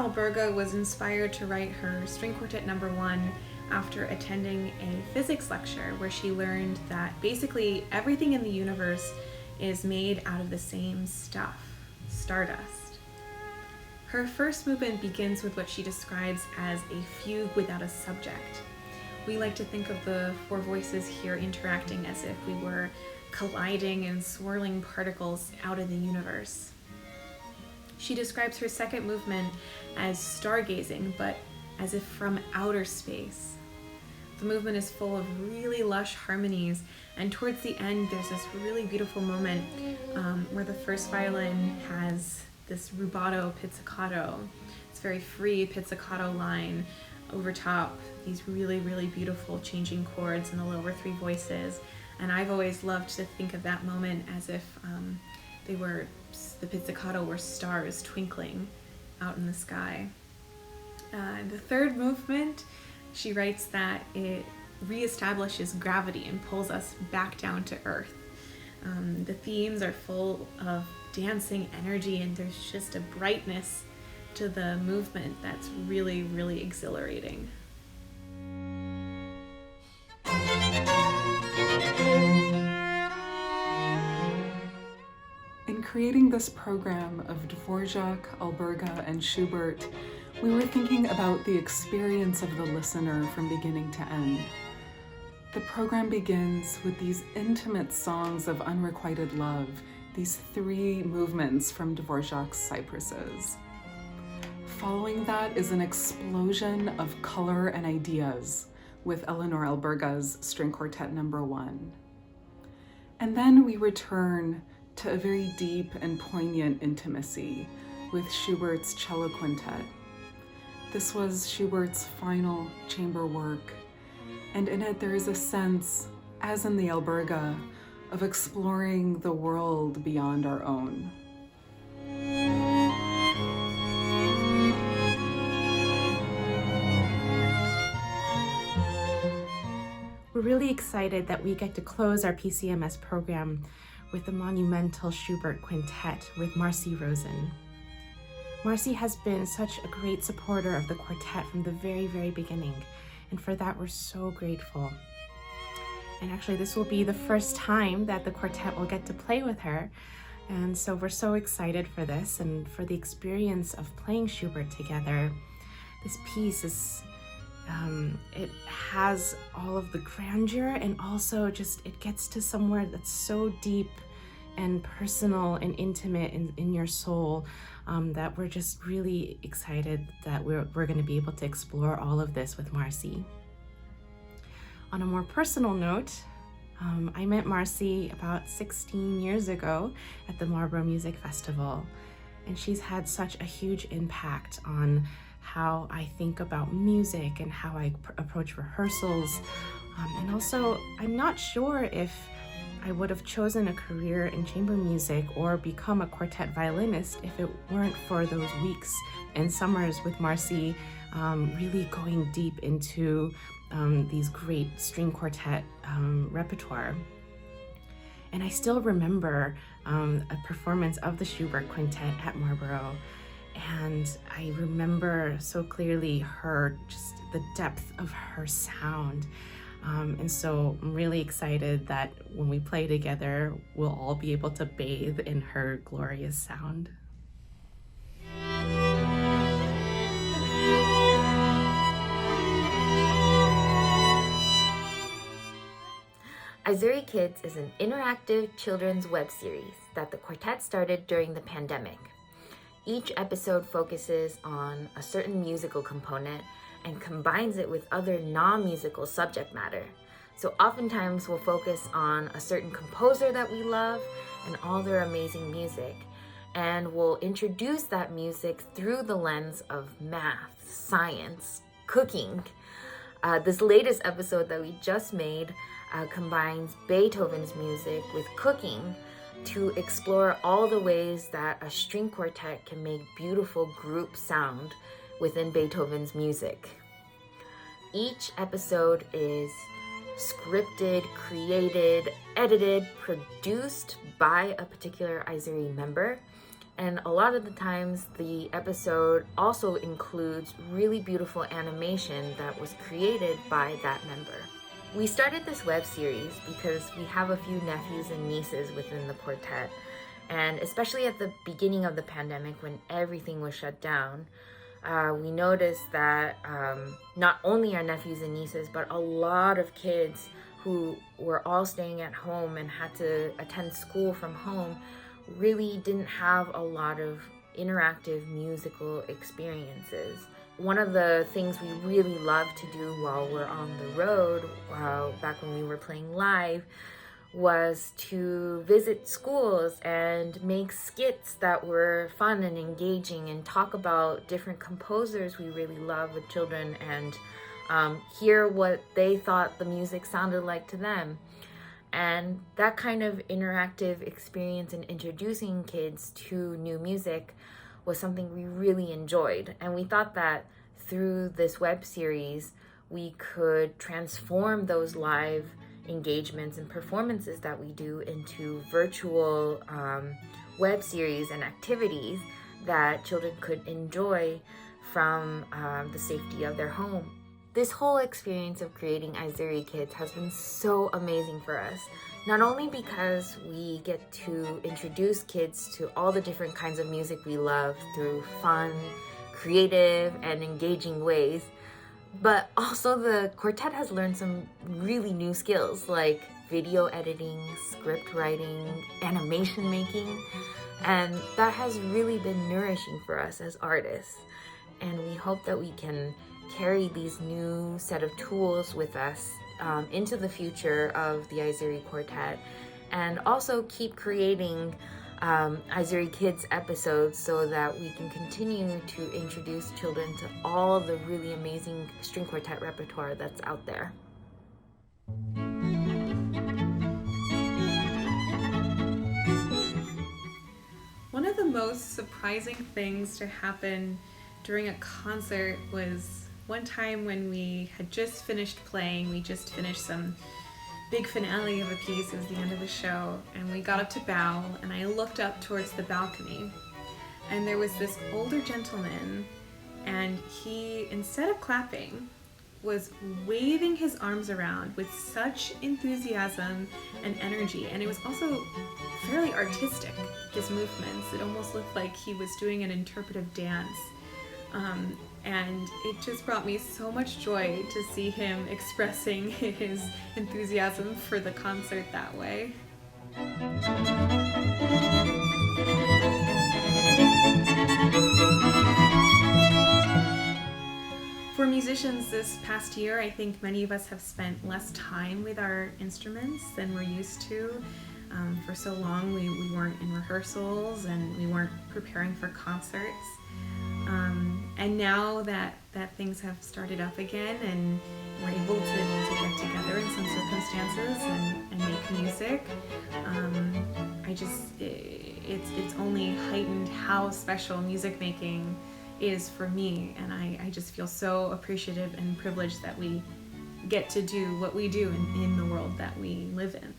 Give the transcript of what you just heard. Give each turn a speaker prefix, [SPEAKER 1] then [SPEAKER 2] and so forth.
[SPEAKER 1] Alberga was inspired to write her String Quartet No. 1 after attending a physics lecture where she learned that basically everything in the universe is made out of the same stuff, stardust. Her first movement begins with what she describes as a fugue without a subject. We like to think of the four voices here interacting as if we were colliding and swirling particles out of the universe. She describes her second movement as stargazing, but as if from outer space. The movement is full of really lush harmonies, and towards the end there's this really beautiful moment where the first violin has this rubato pizzicato. It's very free pizzicato line over top, these really, really beautiful changing chords in the lower three voices. And I've always loved to think of that moment as if the pizzicato were stars twinkling out in the sky. The third movement, she writes that it reestablishes gravity and pulls us back down to earth. The themes are full of dancing energy, and there's just a brightness to the movement that's really, really exhilarating.
[SPEAKER 2] In creating this program of Dvorak, Alberga, and Schubert, we were thinking about the experience of the listener from beginning to end. The program begins with these intimate songs of unrequited love, these three movements from Dvorak's Cypresses. Following that is an explosion of color and ideas with Eleanor Alberga's String Quartet No. 1. And then we return to a very deep and poignant intimacy with Schubert's Cello Quintet. This was Schubert's final chamber work, and in it there is a sense, as in the Alberga, of exploring the world beyond our own.
[SPEAKER 3] We're really excited that we get to close our PCMS program with the monumental Schubert Quintet with Marcy Rosen. Marcy has been such a great supporter of the quartet from the very, very beginning, and for that we're so grateful. And actually this will be the first time that the quartet will get to play with her, and so we're so excited for this and for the experience of playing Schubert together. This piece is it has all of the grandeur, and also just it gets to somewhere that's so deep and personal and intimate in your soul that we're just really excited that we're going to be able to explore all of this with Marcy. On a more personal note, I met Marcy about 16 years ago at the Marlborough Music Festival, and she's had such a huge impact on how I think about music and how I approach rehearsals. And also, I'm not sure if I would have chosen a career in chamber music or become a quartet violinist if it weren't for those weeks and summers with Marcy really going deep into these great string quartet repertoire. And I still remember a performance of the Schubert Quintet at Marlborough. And I remember so clearly just the depth of her sound. And so I'm really excited that when we play together, we'll all be able to bathe in her glorious sound.
[SPEAKER 4] AizuriKids is an interactive children's web series that the quartet started during the pandemic. Each episode focuses on a certain musical component and combines it with other non-musical subject matter. So oftentimes we'll focus on a certain composer that we love and all their amazing music, and we'll introduce that music through the lens of math, science, cooking. This latest episode that we just made combines Beethoven's music with cooking to explore all the ways that a string quartet can make beautiful group sound within Beethoven's music. Each episode is scripted, created, edited, produced by a particular Aizuri member, And a lot of the times the episode also includes really beautiful animation that was created by that member. We started this web series because we have a few nephews and nieces within the quartet, and especially at the beginning of the pandemic when everything was shut down, we noticed that not only our nephews and nieces, but a lot of kids who were all staying at home and had to attend school from home really didn't have a lot of interactive musical experiences. One of the things we really love to do while we're on the road, back when we were playing live, was to visit schools and make skits that were fun and engaging and talk about different composers we really love with children and hear what they thought the music sounded like to them. And that kind of interactive experience in introducing kids to new music was something we really enjoyed. And we thought that through this web series, we could transform those live engagements and performances that we do into virtual web series and activities that children could enjoy from the safety of their home. This whole experience of creating AizuriKids has been so amazing for us, not only because we get to introduce kids to all the different kinds of music we love through fun, creative, and engaging ways, but also the quartet has learned some really new skills like video editing, script writing, animation making, and that has really been nourishing for us as artists. And we hope that we can carry these new set of tools with us into the future of the Aizuri Quartet, and also keep creating AizuriKids episodes so that we can continue to introduce children to all the really amazing string quartet repertoire that's out there.
[SPEAKER 1] One of the most surprising things to happen during a concert was one time when we had just finished playing. We just finished some big finale of a piece. It was the end of the show, and we got up to bow, and I looked up towards the balcony, and there was this older gentleman, and he, instead of clapping, was waving his arms around with such enthusiasm and energy, and it was also fairly artistic, his movements. It almost looked like he was doing an interpretive dance. And it just brought me so much joy to see him expressing his enthusiasm for the concert that way. For musicians this past year, I think many of us have spent less time with our instruments than we're used to. For so long we weren't in rehearsals and we weren't preparing for concerts. And now that things have started up again and we're able to get together in some circumstances and make music, it's only heightened how special music making is for me, and I just feel so appreciative and privileged that we get to do what we do in the world that we live in.